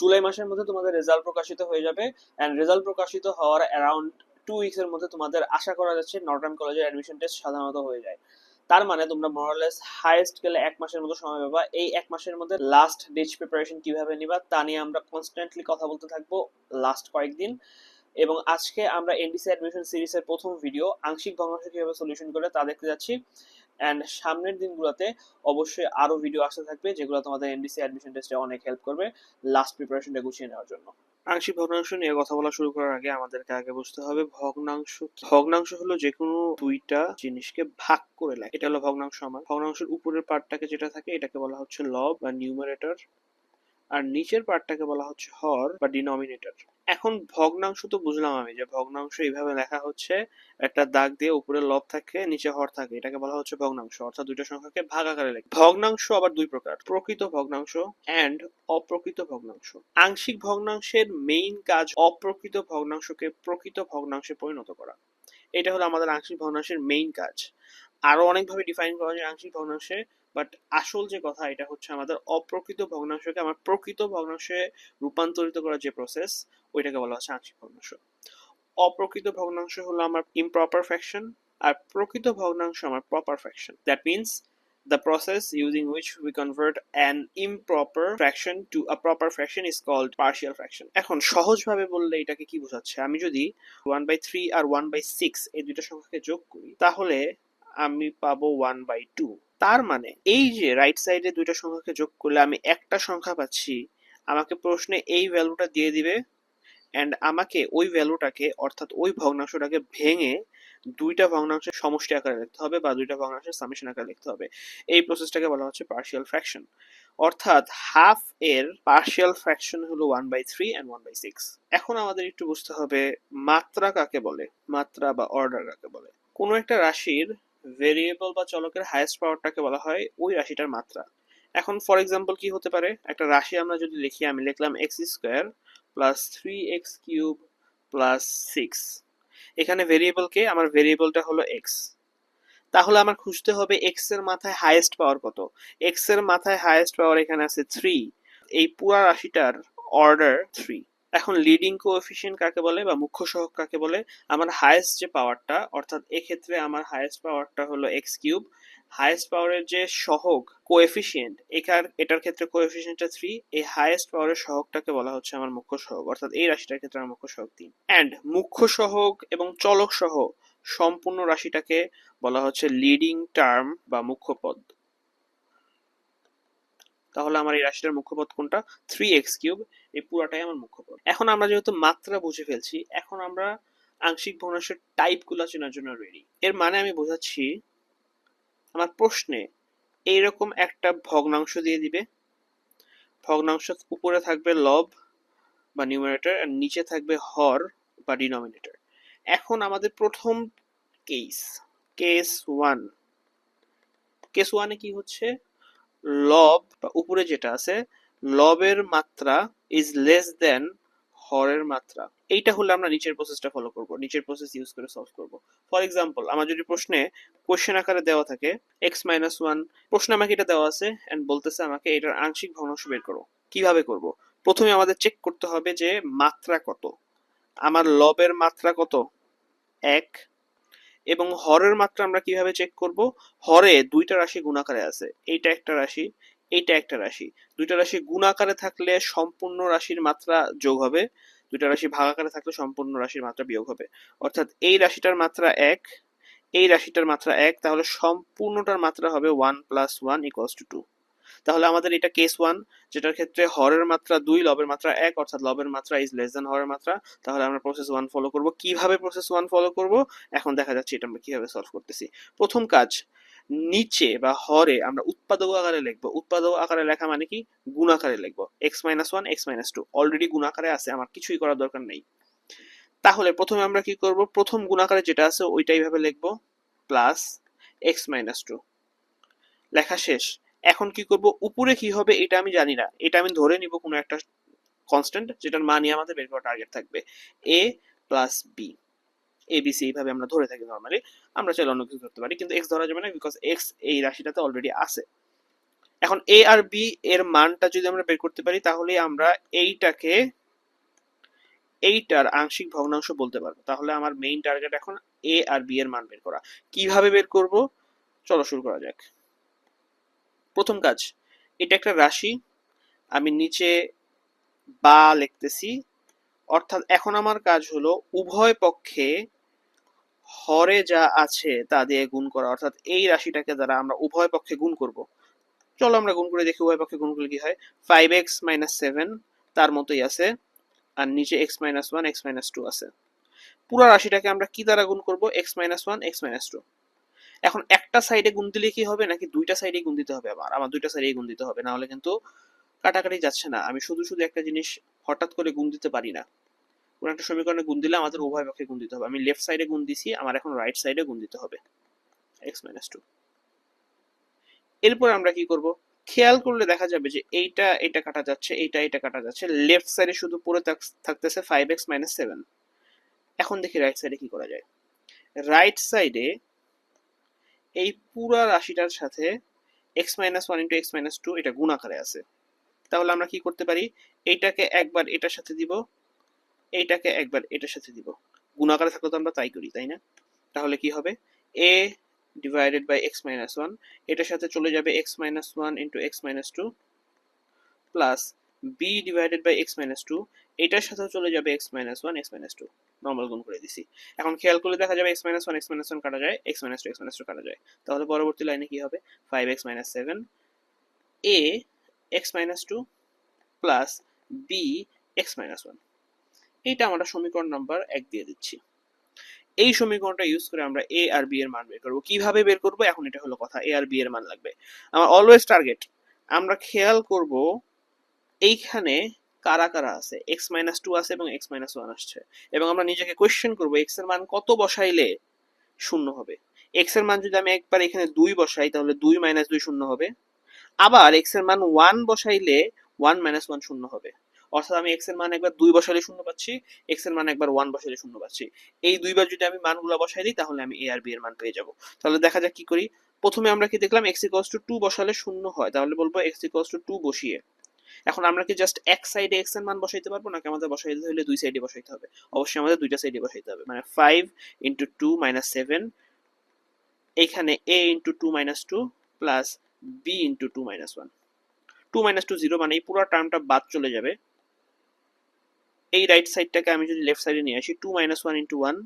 জুলাই মাসের মধ্যে তোমাদের রেজাল্ট প্রকাশিত হয়ে যাবে, এন্ড রেজাল্ট প্রকাশিত হওয়ার অ্যারাউন্ড 2 উইকস এর মধ্যে তোমাদের আশা করা যাচ্ছে নর্টন কলেজের অ্যাডমিশন টেস্ট সাধারণত হয়ে যায়। তার মানে তোমরা মোরালেস হাইয়েস্ট গেলে 1 মাসের মতো সময় পাবা। এই 1 মাসের মধ্যে লাস্ট ডিচ প্রিপারেশন কিভাবে নিবা তা নিয়ে আমরা কনস্ট্যান্টলি কথা বলতে থাকবো লাস্ট কয়েকদিন। এবং আজকে আমরা এনডিসি অ্যাডমিশন সিরিজের প্রথম ভিডিও আংশিক ভগ্নাংশ কিভাবে সলিউশন করে তা দেখতে যাচ্ছি। অ্যান্ড সামনের দিনগুলোতে অবশ্যই আরো ভিডিও আসতে থাকবে যেগুলো তোমাদের এনডিসি অ্যাডমিশন টেস্টে অনেক হেল্প করবে লাস্ট প্রিপারেশনটা গুছিয়ে নেওয়ার জন্য। আংশিক ভগ্নাংশ নিয়ে কথা বলা শুরু করার আগে আমাদেরকে আগে বুঝতে হবে ভগ্নাংশ কি। ভগ্নাংশ হলো যে কোনো দুইটা জিনিসকে ভাগ করে লেখা, এটা হলো ভগ্নাংশ। আমার ভগ্নাংশের উপরের পার্টটাকে যেটা থাকে এটাকে বলা হচ্ছে লব বা নিউমারেটর, আর নিচের পার্টটাকে বলা হচ্ছে হর বা ডিনোমিনেটর। এখন ভগ্নাংশ তো বুঝলাম আমি যে ভগ্নাংশ এইভাবে লেখা হচ্ছে, একটা দাগ দিয়ে উপরে লব থাকে নিচে হর থাকে, এটাকে বলা হচ্ছে ভগ্নাংশ, অর্থাৎ দুইটা সংখ্যাকে ভাগ আকারে লেখা। ভগ্নাংশ আবার দুই প্রকার, প্রকৃত ভগ্নাংশ এন্ড অপ্রকৃত ভগ্নাংশ। আংশিক ভগ্নাংশের মেইন কাজ অপ্রকৃত ভগ্নাংশকে প্রকৃত ভগ্নাংশে পরিণত করা, এটা হলো আমাদের আংশিক ভগ্নাংশের মেইন কাজ। আরো অনেকভাবে ডিফাইন করা যায় আংশিক ভগ্নাংশে, বাট আসল যে কথা এটা হচ্ছে আমাদের অপ্রকৃত ভগ্নাংশকে আমার প্রকৃত ভগ্নাংশে রূপান্তরিত করার যে প্রসেস ওইটাকে বলা হচ্ছে আংশিক ভগ্নাংশ। অপ্রকৃত ভগ্নাংশ হলো আমার ইমপ্রপার ফ্র্যাকশন, আর প্রকৃত ভগ্নাংশ আমার proper fraction. That means the process using which we convert an improper fraction to a proper fraction is called partial fraction. এখন সহজভাবে বললে এটাকে কি বোঝাচ্ছে, আমি যদি 1/3 আর 1/6 এই দুটো সংখ্যাকে যোগ করি তাহলে আমি পাবো 1/2। তার মানে এই যে রাইট সাইডে দুইটা সংখ্যাকে যোগ করলে আমি একটা সংখ্যা পাচ্ছি, আমাকে প্রশ্নে এই ভ্যালুটা দিয়ে দিবে এন্ড আমাকে ওই ভ্যালুটাকে অর্থাৎ ওই ভগ্নাংশটাকে ভেঙে দুইটা ভগ্নাংশের সমষ্টি আকারে লিখতে হবে বা দুইটা ভগ্নাংশের সামেশন আকারে লিখতে হবে। এই প্রসেসটাকে বলা হচ্ছে পার্শিয়াল ফ্র্যাকশন। অর্থাৎ হাফ এর পার্শিয়াল ফ্র্যাকশন হলো 1/3 এন্ড 1/6। এখন আমাদের একটু বুঝতে হবে মাত্রা কাকে বলে, মাত্রা বা অর্ডার কাকে বলে। কোনো একটা রাশির ভেরিয়েবল বা চলকের হাইয়েস্ট পাওয়ারটাকে বলা হয় ওই রাশিটার মাত্রা। এখন ফর এক্সাম্পল কি হতে পারে, একটা রাশি আমরা যদি লিখি, আমি লিখলাম x square plus 3x cube plus 6। এখানে ভেরিয়েবল কে, আমার ভেরিয়েবলটা হলো এক্স। তাহলে আমার খুঁজতে হবে এক্স এর মাথায় হাইয়েস্ট পাওয়ার কত। এক্স এর মাথায় হাইয়েস্ট পাওয়ার এখানে আছে 3, এই পুরো রাশিটার অর্ডার 3। এখন লিডিং কোএফিসিয়েন্ট কাকে বলে বা মুখ্য সহগ কাকে বলে, আমার হাইয়েস্ট যে পাওয়ারটা, অর্থাৎ এক্ষেত্রে আমার হাইয়েস্ট পাওয়ারটা হলো এক্স কিউব। হাইয়েস্ট পাওয়ারের যে সহগ কোএফিসিয়েন্ট, এটার ক্ষেত্রে কোএফিসিয়েন্টটা 3, এই হাইয়েস্ট পাওয়ারের সহগটাকে বলা হচ্ছে আমার মুখ্য সহগ, অর্থাৎ এই রাশিটার ক্ষেত্রে আমার মুখ্য সহগ 3। এন্ড মুখ্য সহগ এবং চলক সহ সম্পূর্ণ রাশিটাকে বলা হচ্ছে লিডিং টার্ম বা মুখ্য পদ। তাহলে আমার এই রাশিটার মুখ্য পদ কোনটা, 3x3, এই পুরাটাই আমার মুখ্য পদ। এখন আমরা যেহেতু মাত্রা বুঝে ফেলছি, এখন আমরা আংশিক ভগ্নাংশের টাইপগুলো চেনার জন্য রেডি। এর মানে আমি বোঝাচ্ছি, আমার প্রশ্নে এইরকম একটা ভগ্নাংশ দিয়ে দিবে, ভগ্নাংশ উপরে থাকবে লব বা নিউমারেটর আর নিচে থাকবে হর বা ডিনোমিনেটর। এখন আমাদের প্রথম কেস 1, কেস 1 এ কি হচ্ছে, লব বা উপরে যেটা আছে লবের মাত্রা ইজ লেস দেন হরের মাত্রা। এইটা হলে আমরা নিচের প্রসেসটা ফলো করব, নিচের প্রসেস ইউজ করে সলভ করব। ফর এক্সাম্পল, আমার যদি প্রশ্নে কোশ্চেন আকারে দেওয়া থাকে x-1, প্রশ্নে আমাকে এটা দেওয়া আছে এন্ড বলতেছে আমাকে এটার আংশিক ভগ্নাংশ বের করো। কিভাবে করব, প্রথমে আমাদের চেক করতে হবে যে মাত্রা কত। আমার লবের মাত্রা কত, 1, এবং হরের মাত্রা আমরা কিভাবে চেক করব, হরে দুইটা রাশি গুণাকারে আছে, এইটা একটা রাশি, এইটা একটা রাশি। দুইটা রাশি গুণাকারে থাকলে সম্পূর্ণ রাশির মাত্রা যোগ হবে, দুইটা রাশি ভাগাকারে থাকলে সম্পূর্ণ রাশির মাত্রা বিয়োগ হবে। অর্থাৎ এই রাশিটার মাত্রা 1, এই রাশিটার মাত্রা 1, তাহলে সম্পূর্ণটার মাত্রা হবে 1 + 1 = 2। তাহলে আমাদের এটা কেস 1, যেটার ক্ষেত্রে হরের মাত্রা 2, লবের মাত্রা 1, অর্থাৎ লবের মাত্রা ইজ লেস দেন হরের মাত্রা। তাহলে আমরা প্রসেস 1 ফলো করব। কিভাবে প্রসেস 1 ফলো করব এখন দেখা যাচ্ছে এটা আমরা কিভাবে সলভ করতেছি। প্রথম কাজ, নিচে বা হরে আমরা উৎপাদক আকারে লিখব। উৎপাদক আকারে লেখা মানে কি, গুণাকারে লিখব। x-1 x-2 অলরেডি গুণাকারে আছে, আমার কিছুই করার দরকার নেই। তাহলে প্রথমে আমরা কি করব, প্রথম গুণাকারে যেটা আছে ওইটাই ভাবে লিখব, প্লাস x-2। লেখা শেষ। এখন কি করব, উপরে কি হবে এটা আমি জানি না, এটা আমি ধরে নিব কোনো একটা কনস্ট্যান্ট যেটার মানই আমাদের বের করা টার্গেট থাকবে, a প্লাস b, abc এইভাবে আমরা ধরে থাকি নরমালি। আমরা চাইলে অন্য কিছু ধরতে পারি, কিন্তু x ধরা যাবে না বিকজ x এই রাশিটাতে অলরেডি আছে। এখন এ আর বি এর মানটা যদি আমরা বের করতে পারি তাহলে আমরা এইটাকে এইটার আংশিক ভগ্নাংশ বলতে পারবো। তাহলে আমার মেইন টার্গেট এখন এ আর বি এর মান বের করা। কিভাবে বের করব, চলো শুরু করা যাক। প্রথম কাজ, এটা একটা রাশি, আমি নিচে বা লিখতেছি, অর্থাৎ এখন আমার কাজ হলো উভয় পক্ষে হরে যা আছে তা দিয়ে গুণ করা, অর্থাৎ এই রাশিটাকে দ্বারা আমরা উভয় পক্ষে গুণ করব। চলো আমরা গুণ করে দেখি উভয় পক্ষে গুণ করলে কি হয়। 5x - 7 তার মতোই আছে, আর নিচে x - 1 x - 2 আছে। পুরো রাশিটাকে আমরা কি দ্বারা গুণ করব, x - 1 x - 2। এখন একটা সাইডে গুণ দিলে কি হবে, নাকি দুইটা সাইডে গুণ দিতে হবে? আমার দুইটা সাইডে গুণ দিতে হবে, না হলে কিন্তু কাটাকাটি যাচ্ছে না। আমি শুধু শুধু একটা জিনিস হঠাৎ করে গুণ দিতে পারি না। কোন একটা সমীকরণে গুণ দিলে আমাদের উভয় পক্ষে গুণ দিতে হবে। আমি লেফট সাইডে গুণ দিছি, আমার এখন রাইট সাইডে গুণ দিতে হবে x - 2। এরপর আমরা কি করব, খেয়াল করলে দেখা যাবে যে এইটা এটা কাটা যাচ্ছে, এইটা এটা কাটা যাচ্ছে, লেফট সাইডে শুধু পড়ে থাকতেছে 5x - 7। এখন দেখি রাইট সাইডে কি করা যায়। রাইট সাইডে এই পুরা রাশিটার সাথে x - 1 * x - 2 এটা গুণ আকারে আছে। তাহলে আমরা কি করতে পারি, এইটাকে একবার এটার সাথে দিব, এইটাকে একবার এটার সাথে দিব। গুণ আকারে থাকলে তো আমরা তাই করি, তাই না? তাহলে কি হবে, a ডিভাইডেড বাই x - 1, এটার সাথে চলে যাবে x - 1 * x - 2 plus b divided by x - 2, এটার সাথেও চলে যাবে x - 1 x - 2। নরমাল গুণ করে দিছি। এখন খেয়াল করলে দেখা যাবে x - 1 x - 1 কাটা যায়, x - 2 x - 2 কাটা যায়। তাহলে পরবর্তী লাইনে কি হবে, 5x - 7 a x - 2 plus b x - 1। এইটা আমরা সমীকরণ নাম্বার 1 দিয়ে দিচ্ছি। এই সমীকরণটা ইউজ করে আমরা এ আর বি এর মান বের করব। কিভাবে বের করব, এখন এটা হলো কথা। এ আর বি এর মান লাগবে আমার অলওয়েজ টার্গেট। আমরা খেয়াল করব এইখানে কারা কারা আছে, x - 2 আছে এবং x - 1 আসছে, এবং আমরা নিজেকে কোয়েশ্চেন করব x এর মান কত বসাইলে শূন্য হবে। x এর মান যদি আমি একবার এখানে 2 বসাই তাহলে 2 - 2 শূন্য হবে। আবার x এর মান 1 বসাইলে 1 - 1 শূন্য হবে। অর্থাৎ আমি x এর মান একবার 2 বসাইলে শূন্য পাচ্ছি, x এর মান একবার 1 বসাইলে শূন্য পাচ্ছি। এই দুইবার যদি আমি মানগুলো বসাই দিই তাহলে আমি a আর b এর মান পেয়ে যাব। তাহলে দেখা যাক কি করি। প্রথমে আমরা কি দেখলাম, x = 2 বসালে শূন্য হয়, তাহলে বলবো x = 2 বসিয়ে। এখন আমরা কি জাস্ট এক সাইডে x এর মান বসাইতে পারবো, নাকি আমাদের বসাইতে হলে দুই সাইডে বসাইতে হবে? অবশ্যই আমাদের দুইটা সাইডে বসাইতে হবে। মানে 5 * 2 - 7, এইখানে a * 2 - 2 প্লাস b * 2 - 1। 2 - 2 0, মানে এই পুরো টার্মটা বাদ চলে যাবে। এই রাইট সাইডটাকে আমি যদি লেফট সাইডে নিয়ে আসি, 2 - 1 * 1,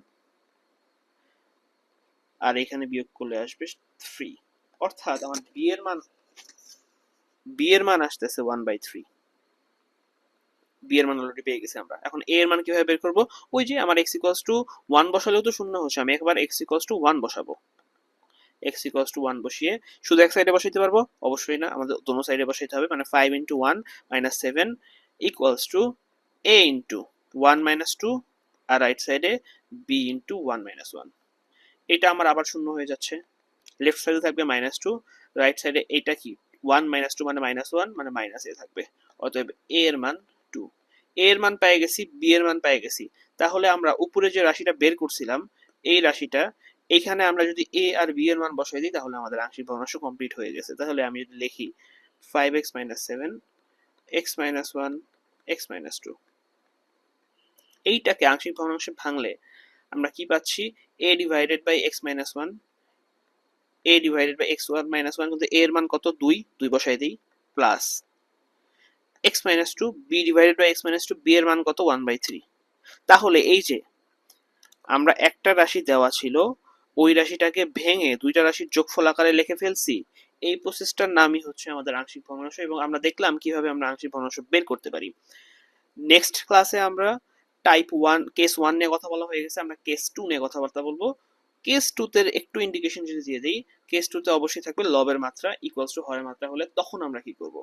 আর এখানে বিয়োগ করলে আসবে 3। অর্থাৎ আমার বি এর মান আসতেছে 1/3। বি এর মান অলরেডি পেয়ে গেছি আমরা। এখন এ এর মান কিভাবে বের করব, ওই যে আমার x = 1 বসালেও তো শূন্য হচ্ছে, আমি একবার x = 1 বসাবো। x = 1 বসিয়ে শুধু এক সাইডে বসাইতে পারবো? অবশ্যই না, আমাদের দোনো সাইডে বসাইতে হবে। মানে 5 * 1 - 7 = a * 1 - 2, আর রাইট সাইডে b * 1 - 1। এটা আমার আবার শূন্য হয়ে যাচ্ছে। লেফট সাইডে থাকবে -2, রাইট সাইডে এটা কি 1 - 2 মানে -1 মানে -a থাকবে। অতএব a এর মান 2। a এর মান পেয়ে গেছি, b এর মান পেয়ে গেছি। তাহলে আমরা উপরে যে রাশিটা বের করছিলাম, এই রাশিটা এইখানে আমরা যদি a আর b এর মান বসাই দিই তাহলে আমাদের আংশিক ভগ্নাংশ কমপ্লিট হয়ে গেছে। তাহলে আমি যদি লিখি 5x - 7 x - 1 x - 2, এইটাকে আংশিক ভগ্নাংশে ভাঙলে আমরা কি পাচ্ছি, a divided by x - 1, a divided by x - 1, কিন্তু a এর মান কত, 2 বসাই দিই, plus x - 2 b divided by x - 2, b এর মান কত, 1/3। তাহলে এই যে আমরা একটা রাশি দেওয়া ছিল, ওই রাশিটাকে ভেঙে দুইটা রাশির যোগফল আকারে লিখে ফেলছি। এই প্রসেসটার নামই হচ্ছে আমাদের আংশিক ভগ্নাংশ, এবং আমরা দেখলাম কিভাবে আমরা আংশিক ভগ্নাংশ বের করতে পারি। নেক্সট ক্লাসে আমরা টাইপ 1 কেস 1 নিয়ে কথা বলা হয়ে গেছে, আমরা কেস 2 নিয়ে কথাবার্তা বলবো। কেস 2 তে একটু ইন্ডিকেশন যদি দিয়ে দিই, কেস 2 তে অবশ্যই থাকবে লবের মাত্রা ইকুয়ালস টু হরের মাত্রা হলে তখন আমরা কি করব।